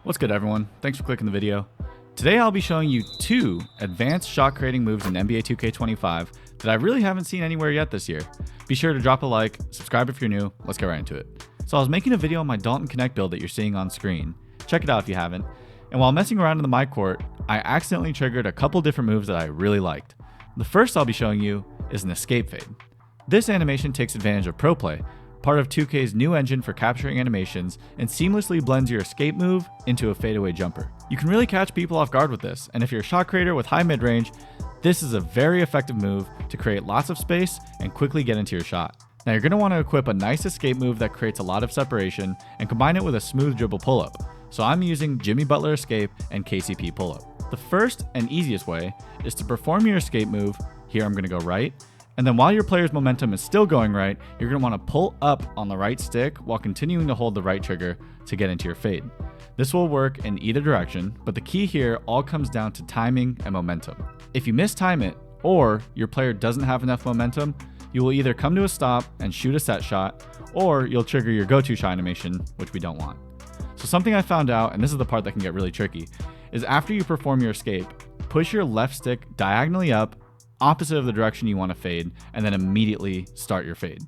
What's good, everyone? Thanks for clicking the video. Today I'll be showing you two advanced shot creating moves in NBA 2K25 that I really haven't seen anywhere yet this year. Be sure to drop a like, subscribe if you're new, let's get right into it. So I was making a video on my Dalton Connect build that you're seeing on screen. Check it out if you haven't. And while messing around in the my court, I accidentally triggered a couple different moves that I really liked. The first I'll be showing you is an escape fade. This animation takes advantage of ProPlay, part of 2K's new engine for capturing animations, and seamlessly blends your escape move into a fadeaway jumper. You can really catch people off guard with this, and if you're a shot creator with high mid-range, this is a very effective move to create lots of space and quickly get into your shot. Now you're going to want to equip a nice escape move that creates a lot of separation and combine it with a smooth dribble pull-up. So I'm using Jimmy Butler escape and KCP pull-up. The first and easiest way is to perform your escape move. Here I'm going to go right. And then while your player's momentum is still going right, you're going to want to pull up on the right stick while continuing to hold the right trigger to get into your fade. This will work in either direction, but the key here all comes down to timing and momentum. If you mistime it, or your player doesn't have enough momentum, you will either come to a stop and shoot a set shot, or you'll trigger your go-to shot animation, which we don't want. So something I found out, and this is the part that can get really tricky, is after you perform your escape, push your left stick diagonally up, opposite of the direction you want to fade, and then immediately start your fade.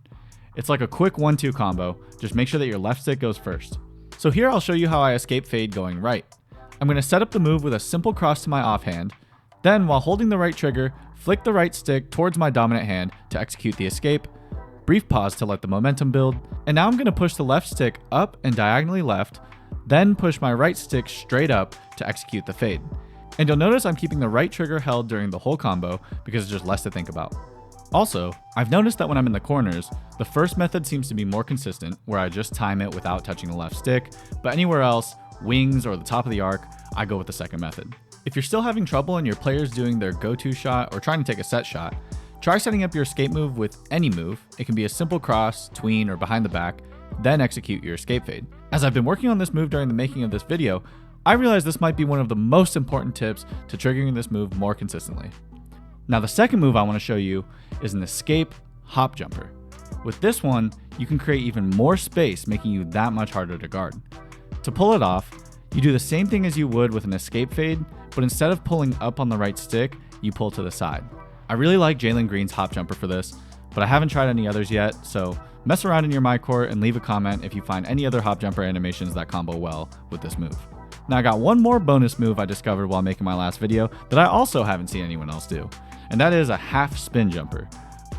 It's like a quick 1-2 combo, just make sure that your left stick goes first. So here I'll show you how I escape fade going right. I'm going to set up the move with a simple cross to my offhand, then while holding the right trigger, flick the right stick towards my dominant hand to execute the escape, brief pause to let the momentum build, and now I'm going to push the left stick up and diagonally left, then push my right stick straight up to execute the fade. And you'll notice I'm keeping the right trigger held during the whole combo because it's just less to think about. Also, I've noticed that when I'm in the corners, the first method seems to be more consistent, where I just time it without touching the left stick, but anywhere else, wings or the top of the arc, I go with the second method. If you're still having trouble and your player's doing their go-to shot or trying to take a set shot, try setting up your escape move with any move. It can be a simple cross, tween, or behind the back, then execute your escape fade. As I've been working on this move during the making of this video, I realized this might be one of the most important tips to triggering this move more consistently. Now the second move I want to show you is an escape hop jumper. With this one, you can create even more space, making you that much harder to guard. To pull it off, you do the same thing as you would with an escape fade, but instead of pulling up on the right stick, you pull to the side. I really like Jalen Green's hop jumper for this, but I haven't tried any others yet, so mess around in your my court and leave a comment if you find any other hop jumper animations that combo well with this move. Now I got one more bonus move I discovered while making my last video that I also haven't seen anyone else do, and that is a half spin jumper.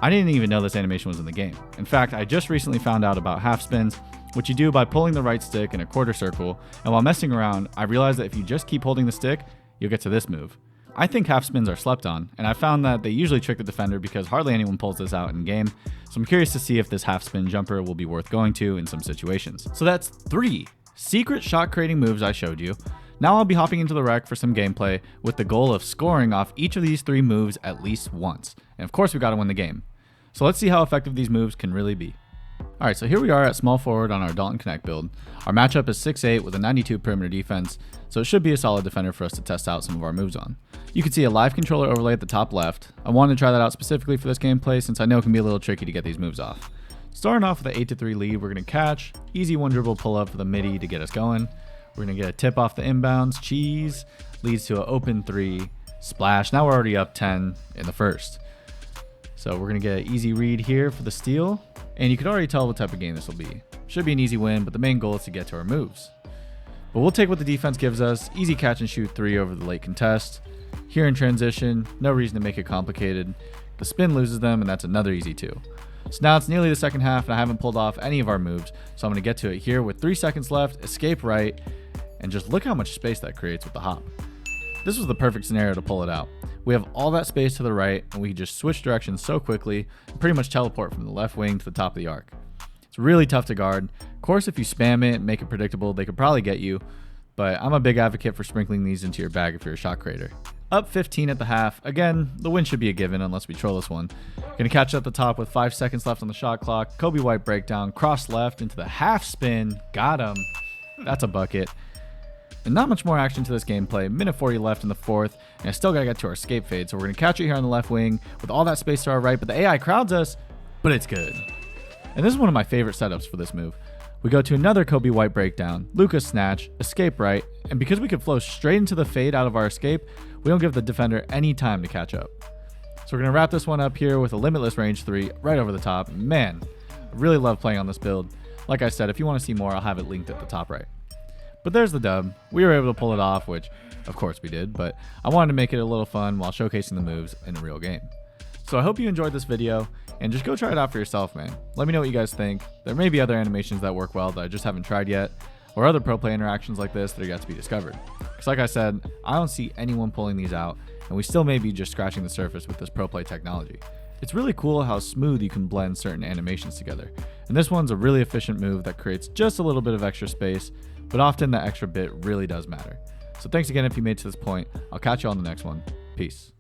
I didn't even know this animation was in the game. In fact, I just recently found out about half spins, which you do by pulling the right stick in a quarter circle, and while messing around, I realized that if you just keep holding the stick, you'll get to this move. I think half spins are slept on, and I found that they usually trick the defender because hardly anyone pulls this out in game, so I'm curious to see if this half spin jumper will be worth going to in some situations. So that's 3 secret shot creating moves I showed you. Now I'll be hopping into the rec for some gameplay with the goal of scoring off each of these 3 moves at least once. And of course we gotta win the game. So let's see how effective these moves can really be. Alright, so here we are at small forward on our Dalton Connect build. Our matchup is 6'8" with a 92 perimeter defense, so it should be a solid defender for us to test out some of our moves on. You can see a live controller overlay at the top left. I wanted to try that out specifically for this gameplay since I know it can be a little tricky to get these moves off. Starting off with an 8-3 lead, we're going to catch, easy one dribble pull up for the midi to get us going. We're going to get a tip off the inbounds, cheese, leads to an open 3, splash. Now we're already up 10 in the first. So we're going to get an easy read here for the steal, and you can already tell what type of game this will be. Should be an easy win, but the main goal is to get to our moves. But we'll take what the defense gives us, easy catch and shoot 3 over the late contest. Here in transition, no reason to make it complicated. The spin loses them, and that's another easy 2. So now it's nearly the second half and I haven't pulled off any of our moves, so I'm going to get to it here with 3 seconds left, escape right, and just look how much space that creates with the hop. This was the perfect scenario to pull it out. We have all that space to the right and we can just switch directions so quickly and pretty much teleport from the left wing to the top of the arc. It's really tough to guard. Of course, if you spam it and make it predictable, they could probably get you, but I'm a big advocate for sprinkling these into your bag if you're a shot creator. Up 15 at the half. Again, the win should be a given unless we troll this one. Gonna catch at the top with 5 seconds left on the shot clock. Kobe White breakdown, cross left into the half spin. Got him. That's a bucket. And not much more action to this gameplay. Minute 40 left in the fourth, and I still gotta get to our escape fade. So we're gonna catch it here on the left wing with all that space to our right, but the AI crowds us, but it's good. And this is one of my favorite setups for this move. We go to another Kobe White breakdown, Luka's snatch, escape right, and because we could flow straight into the fade out of our escape, we don't give the defender any time to catch up. So we're going to wrap this one up here with a limitless range 3 right over the top. Man, I really love playing on this build. Like I said, if you want to see more, I'll have it linked at the top right. But there's the dub. We were able to pull it off, which of course we did, but I wanted to make it a little fun while showcasing the moves in a real game. So I hope you enjoyed this video, and just go try it out for yourself, man. Let me know what you guys think. There may be other animations that work well that I just haven't tried yet, or other pro play interactions like this that are yet to be discovered. Because like I said, I don't see anyone pulling these out, and we still may be just scratching the surface with this pro play technology. It's really cool how smooth you can blend certain animations together, and this one's a really efficient move that creates just a little bit of extra space, but often that extra bit really does matter. So thanks again if you made it to this point. I'll catch you on the next one. Peace.